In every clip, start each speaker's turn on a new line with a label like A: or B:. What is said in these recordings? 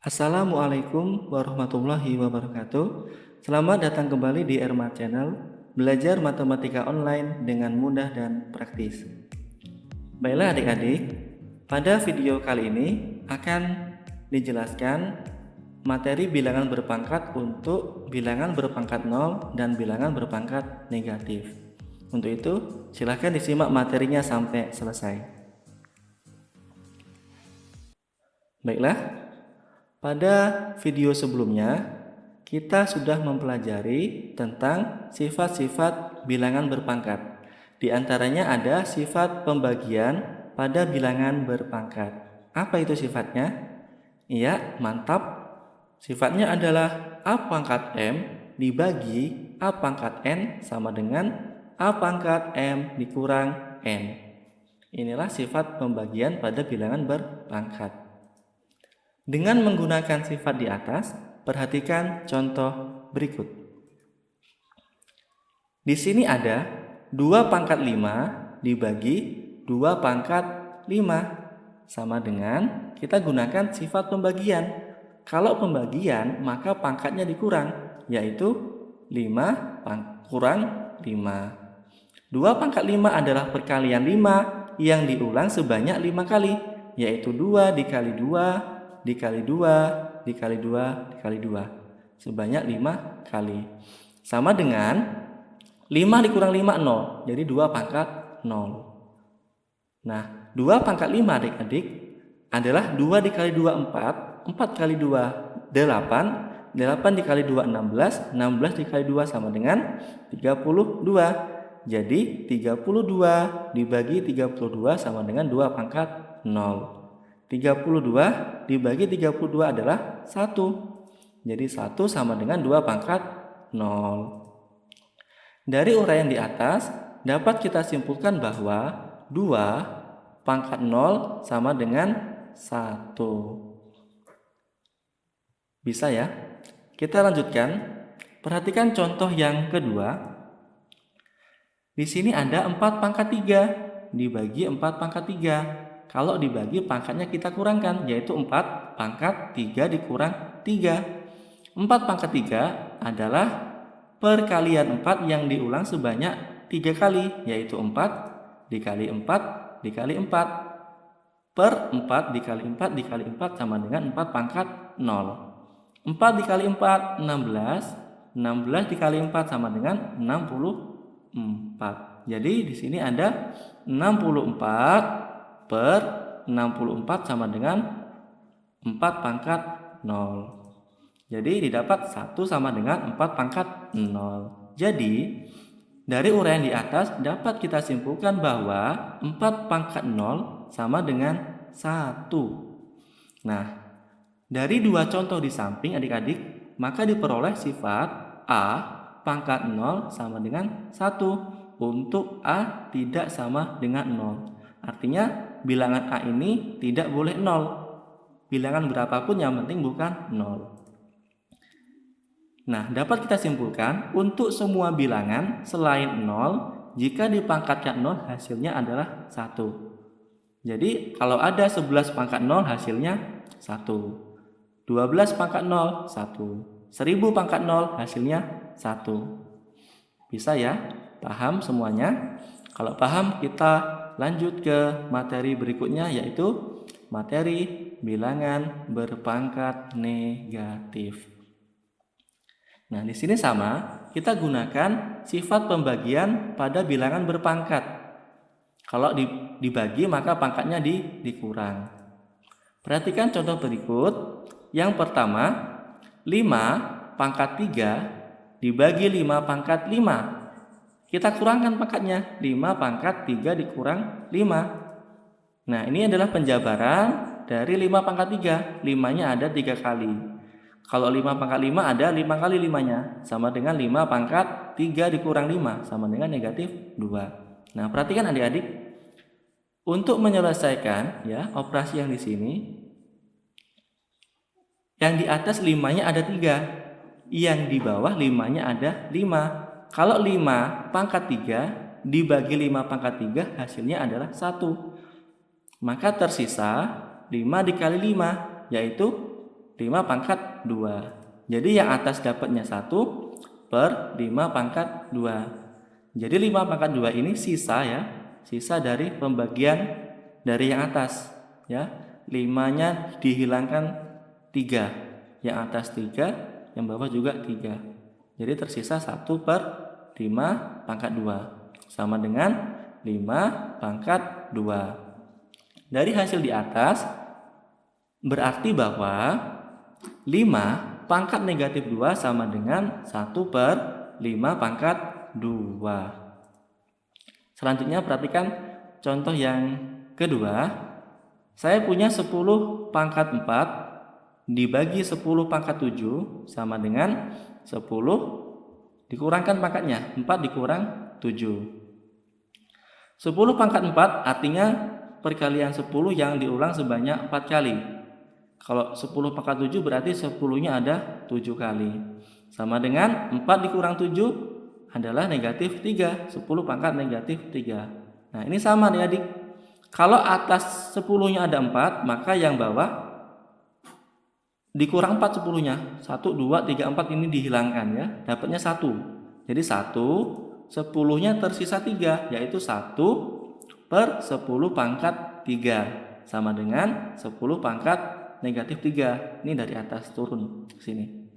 A: Assalamualaikum warahmatullahi wabarakatuh. Selamat datang kembali di Erma Channel, belajar matematika online dengan mudah dan praktis. Baiklah adik-adik, pada video kali ini akan dijelaskan materi bilangan berpangkat untuk bilangan berpangkat 0 dan bilangan berpangkat negatif. Untuk itu, silakan disimak materinya sampai selesai. Baiklah, pada video sebelumnya kita sudah mempelajari tentang sifat-sifat bilangan berpangkat. Di antaranya ada sifat pembagian pada bilangan berpangkat. Apa itu sifatnya? Iya, mantap. Sifatnya adalah A pangkat M dibagi A pangkat N sama dengan A pangkat M dikurang N. Inilah sifat pembagian pada bilangan berpangkat. Dengan menggunakan sifat di atas, perhatikan contoh berikut. Di sini ada 2 pangkat 5 dibagi 2 pangkat 5 sama dengan kita gunakan sifat pembagian. Kalau pembagian maka pangkatnya dikurang, yaitu 5 kurang 5. 2 pangkat 5 adalah perkalian 5 yang diulang sebanyak 5 kali, yaitu 2 dikali 2 dikali 2 dikali 2 dikali 2 sebanyak 5 kali. Sama dengan 5 dikurang 5 0, jadi 2 pangkat 0. Nah, 2 pangkat 5 adik-adik adalah 2 dikali 2 4, 4 kali 2 8, 8 dikali 2 16, 16 dikali 2 sama dengan 32. Jadi 32 dibagi 32 sama dengan 2 pangkat 0. 32 dibagi 32 adalah 1. Jadi 1 sama dengan 2 pangkat 0. Dari uraian di atas dapat kita simpulkan bahwa 2 pangkat 0 sama dengan 1. Bisa ya? Kita lanjutkan. Perhatikan contoh yang kedua. Di sini ada 4 pangkat 3 dibagi 4 pangkat 3. Kalau dibagi pangkatnya kita kurangkan, yaitu 4 pangkat 3 dikurang 3. 4 pangkat 3 adalah perkalian 4 yang diulang sebanyak 3 kali, yaitu 4 dikali 4 dikali 4 per 4 dikali 4 dikali 4 sama dengan 4 pangkat 0. 4 dikali 4 16, 16 dikali 4 sama dengan 64. Jadi di sini ada 64 per 64 sama dengan 4 pangkat 0. Jadi didapat 1 sama dengan 4 pangkat 0. Jadi dari uraian di atas dapat kita simpulkan bahwa 4 pangkat 0 sama dengan 1. Nah, dari dua contoh di samping adik-adik, maka diperoleh sifat A pangkat 0 sama dengan 1 untuk A tidak sama dengan 0. Artinya bilangan A ini tidak boleh 0. Bilangan berapapun yang penting bukan 0. Nah, dapat kita simpulkan untuk semua bilangan selain 0, jika dipangkatkan 0 hasilnya adalah 1. Jadi kalau ada 11 pangkat 0 hasilnya 1. 12 pangkat 0, 1. 1000 pangkat 0 hasilnya 1. Bisa ya? Paham semuanya? Kalau paham kita lanjut ke materi berikutnya, yaitu materi bilangan berpangkat negatif. Nah, di sini sama, kita gunakan sifat pembagian pada bilangan berpangkat. Kalau dibagi maka pangkatnya dikurang. Perhatikan contoh berikut. Yang pertama, 5 pangkat 3 dibagi 5 pangkat 5. Kita kurangkan pangkatnya, 5 pangkat 3 dikurang 5. Nah, ini adalah penjabaran dari 5 pangkat 3. 5-nya ada 3 kali. Kalau 5 pangkat 5 ada 5 kali 5-nya, sama dengan 5 pangkat 3 dikurang 5, sama dengan negatif 2. Nah, perhatikan adik-adik. Untuk menyelesaikan ya operasi yang di sini, yang di atas 5-nya ada 3, yang di bawah 5-nya ada 5. Kalau 5 pangkat 3 dibagi 5 pangkat 3 hasilnya adalah 1. Maka tersisa 5 dikali 5, yaitu 5 pangkat 2. Jadi yang atas dapatnya 1 per 5 pangkat 2. Jadi 5 pangkat 2 ini sisa ya. Sisa dari pembagian dari yang atas ya. 5-nya dihilangkan 3. Yang atas 3, yang bawah juga 3. Jadi tersisa 1 per 5 pangkat 2 sama dengan 5 pangkat 2. Dari hasil di atas berarti bahwa 5 pangkat negatif 2 sama dengan 1 per 5 pangkat 2. Selanjutnya perhatikan contoh yang kedua. Saya punya 10 pangkat 4 dibagi 10 pangkat 7 sama dengan 10 dikurangkan pangkatnya, 4 dikurang 7. 10 pangkat 4 artinya perkalian 10 yang diulang sebanyak 4 kali. Kalau 10 pangkat 7 berarti 10-nya ada 7 kali. Sama dengan 4 dikurang 7 adalah negatif 3. 10 pangkat negatif 3. Nah ini sama nih adik. Kalau atas 10-nya ada 4, maka yang bawah dikurang 4 10-nya. 1, 2, 3, 4 ini dihilangkan ya. Dapatnya 1. Jadi 1, 10-nya tersisa 3, yaitu 1 per 10 pangkat 3. Sama dengan 10 pangkat negatif 3. Ini dari atas turun ke sini.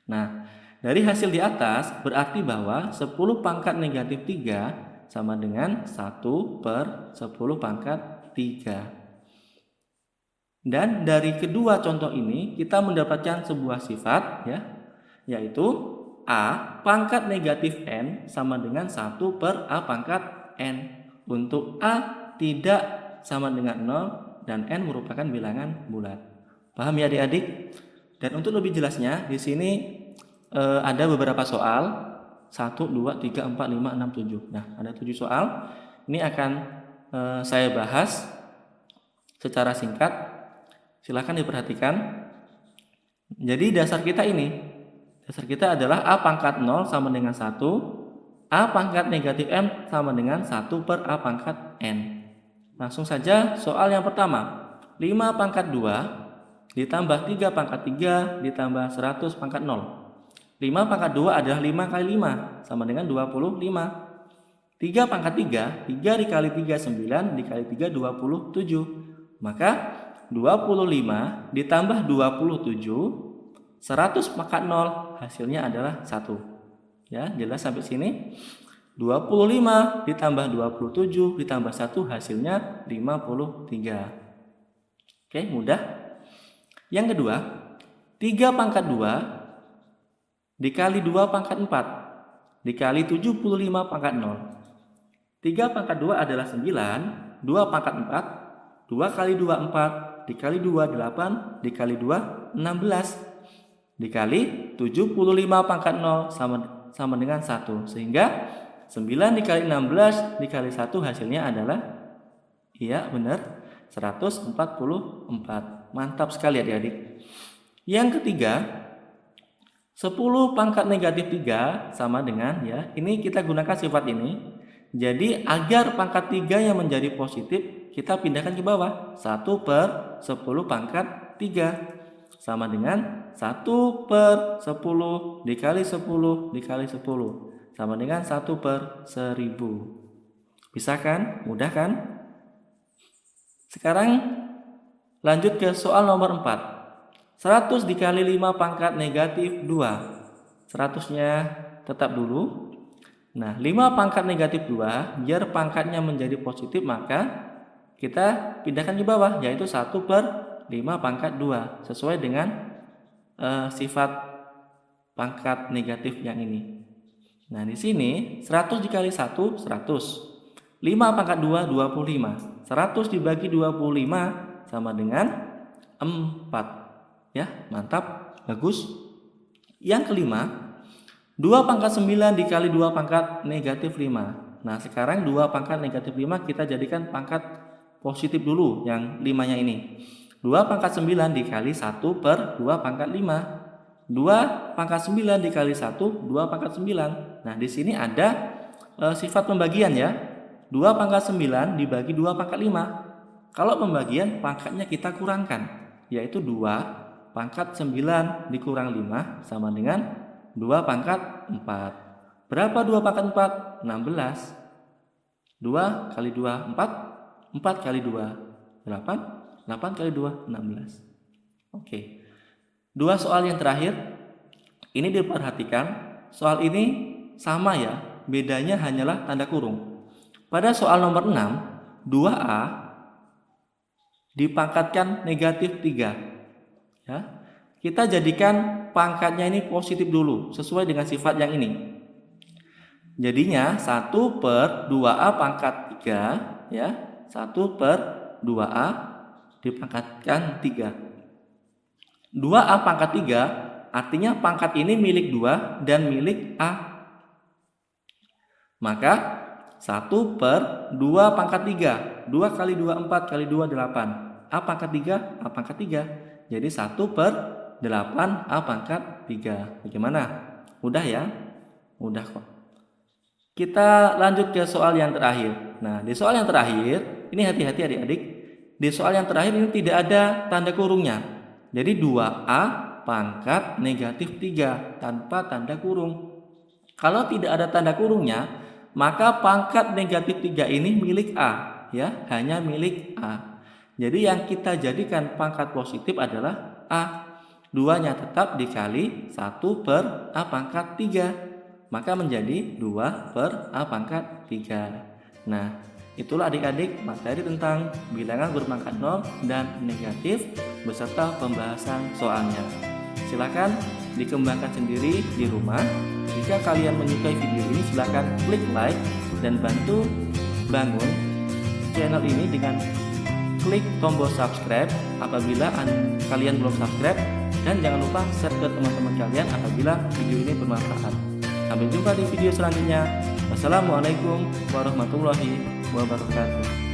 A: Nah, dari hasil di atas berarti bahwa 10 pangkat negatif 3 sama dengan 1 per 10 pangkat 3. Dan dari kedua contoh ini kita mendapatkan sebuah sifat ya, yaitu A pangkat negatif N sama dengan 1 per A pangkat N. Untuk A tidak sama dengan 0 dan N merupakan bilangan bulat. Paham ya adik-adik? Dan untuk lebih jelasnya di sini ada beberapa soal. 1, 2, 3, 4, 5, 6, 7. Nah, ada 7 soal. Ini akan saya bahas secara singkat. Silakan diperhatikan. Jadi dasar kita ini. Dasar kita adalah A pangkat 0 sama dengan 1. A pangkat negatif M sama dengan 1 per A pangkat N. Langsung saja soal yang pertama. 5 pangkat 2 ditambah 3 pangkat 3 ditambah 100 pangkat 0. 5 pangkat 2 adalah 5 kali 5 sama dengan 25. 3 pangkat 3, 3 dikali 3 9 dikali 3 27. Maka 25 ditambah 27 100 pangkat 0 hasilnya adalah 1. Ya, jelas sampai sini. 25 ditambah 27 ditambah 1 hasilnya 53. Oke, mudah. Yang kedua, 3 pangkat 2 dikali 2 pangkat 4 dikali 75 pangkat 0. 3 pangkat 2 adalah 9, 2 pangkat 4, 2 kali 2 4, dikali 2 8, dikali 2 16, dikali 75 pangkat 0 sama dengan 1. Sehingga 9 dikali 16 dikali 1 hasilnya adalah, iya benar, 144. Mantap sekali adik-adik. Yang ketiga, 10 pangkat negatif 3 sama dengan ya. Ini kita gunakan sifat ini. Jadi agar pangkat 3 yang menjadi positif kita pindahkan ke bawah. 1 per 10 pangkat 3 sama dengan 1 per 10 dikali 10 dikali 10 sama dengan 1 per 1000. Bisa kan? Mudah kan? Sekarang lanjut ke soal nomor 4. 100 dikali 5 pangkat negatif 2. 100-nya tetap dulu. Nah, 5 pangkat negatif 2, biar pangkatnya menjadi positif, maka kita pindahkan ke bawah, yaitu 1 per 5 pangkat 2. Sesuai dengan sifat pangkat negatif yang ini. Nah, di sini 100 dikali 1, 100. 5 pangkat 2, 25. 100 dibagi 25 sama dengan 4. Ya, mantap, bagus. Yang kelima, 2 pangkat 9 dikali 2 pangkat negatif 5. Nah, sekarang 2 pangkat negatif 5 kita jadikan pangkat positif dulu, yang 5-nya ini. 2 pangkat 9 dikali 1 per 2 pangkat 5. 2 pangkat 9 dikali 1, 2 pangkat 9. Nah, di sini ada sifat pembagian ya. 2 pangkat 9 dibagi 2 pangkat 5. Kalau pembagian, pangkatnya kita kurangkan, yaitu 2 Pangkat 9 dikurang 5 sama dengan 2 pangkat 4. Berapa 2 pangkat 4? 16. 2 kali 2, 4. 4 kali 2, 8. 8 kali 2, 16. Oke. Dua soal yang terakhir. Ini diperhatikan. Soal ini sama ya. Bedanya hanyalah tanda kurung. Pada soal nomor 6, 2A dipangkatkan negatif 3. Ya. Kita jadikan pangkatnya ini positif dulu, sesuai dengan sifat yang ini. Jadinya 1 per 2A pangkat 3, ya. 1 per 2A dipangkatkan 3. 2A pangkat 3 artinya pangkat ini milik 2 dan milik A. Maka 1 per 2 pangkat 3. 2 kali 2, 4 kali 2, 8. A pangkat 3, A pangkat 3. Jadi 1 per 8 A pangkat 3. Bagaimana? Mudah ya? Mudah kok. Kita lanjut ke soal yang terakhir. Nah, di soal yang terakhir, ini hati-hati adik-adik. Di soal yang terakhir ini tidak ada tanda kurungnya. Jadi 2A pangkat negatif 3 tanpa tanda kurung. Kalau tidak ada tanda kurungnya, maka pangkat negatif 3 ini milik A, ya, hanya milik A. Jadi yang kita jadikan pangkat positif adalah A. 2-nya tetap dikali 1 per A pangkat 3. Maka menjadi 2 per A pangkat 3. Nah, itulah adik-adik materi tentang bilangan berpangkat 0 dan negatif beserta pembahasan soalnya. Silakan dikembangkan sendiri di rumah. Jika kalian menyukai video ini, silakan klik like dan bantu bangun channel ini dengan klik tombol subscribe apabila kalian belum subscribe, dan jangan lupa share ke teman-teman kalian apabila video ini bermanfaat. Sampai jumpa di video selanjutnya. Wassalamualaikum warahmatullahi wabarakatuh.